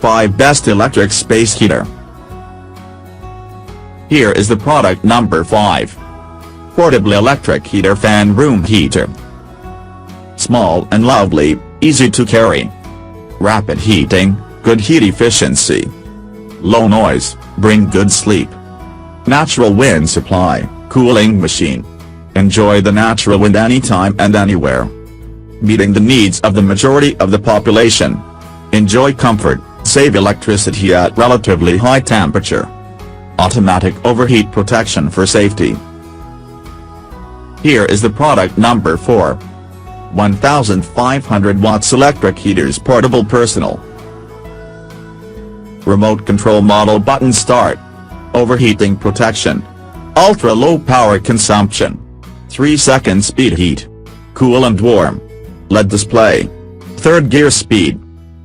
5 Best Electric Space Heater. Here is the product number 5. Portable Electric Heater Fan Room Heater. Small and lovely, easy to carry. Rapid heating, good heat efficiency. Low noise, bring good sleep. Natural wind supply, cooling machine. Enjoy the natural wind anytime and anywhere. Meeting the needs of the majority of the population. Enjoy comfort, save electricity at relatively high temperature. Automatic overheat protection for safety. Here is the product number 4. 1500 watts electric heaters portable personal. Remote control model button start. Overheating protection. Ultra low power consumption. 3-second speed heat. Cool and warm. LED display. 3rd gear speed.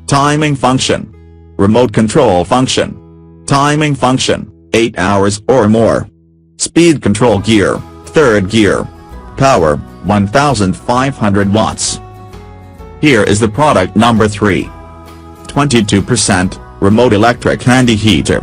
Timing function. Remote control function. Timing function, 8 hours or more. Speed control gear, 3rd gear. Power, 1500 watts. Here is the product number 3. 22% remote electric handy heater.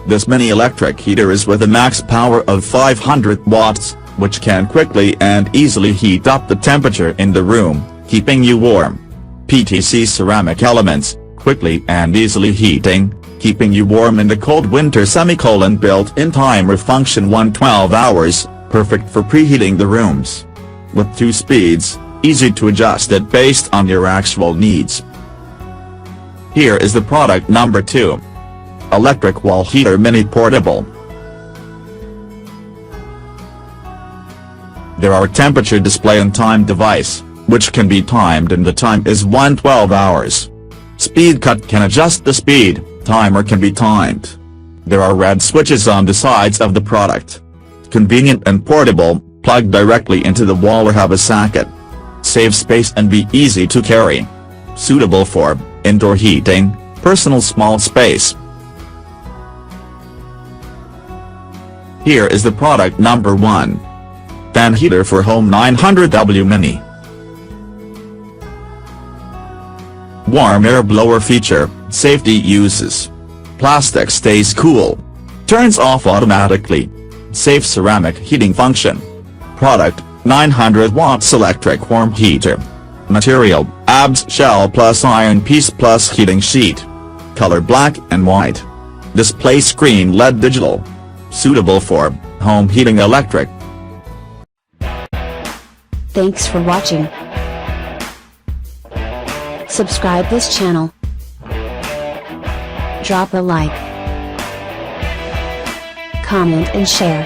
This mini electric heater is with a max power of 500 watts, which can quickly and easily heat up the temperature in the room, keeping you warm. PTC ceramic elements, quickly and easily heating, keeping you warm in the cold winter. Built-in timer function 12 hours, perfect for preheating the rooms. With 2 speeds, easy to adjust it based on your actual needs. Here is the product number 2. Electric wall heater mini portable. There are temperature display and time device, which can be timed and the time is 12 hours. Speed cut can adjust the speed, timer can be timed. There are red switches on the sides of the product. Convenient and portable, plug directly into the wall or have a socket. Save space and be easy to carry. Suitable for indoor heating, personal small space. Here is the product number 1. Fan heater for home 900W mini. Warm air blower feature, safety uses. Plastic stays cool. Turns off automatically. Safe ceramic heating function. Product, 900 watts electric warm heater. Material, ABS shell plus iron piece plus heating sheet. Color black and white. Display screen LED digital. Suitable for home heating electric. Thanks for watching. Subscribe this channel. Drop a like, comment and share.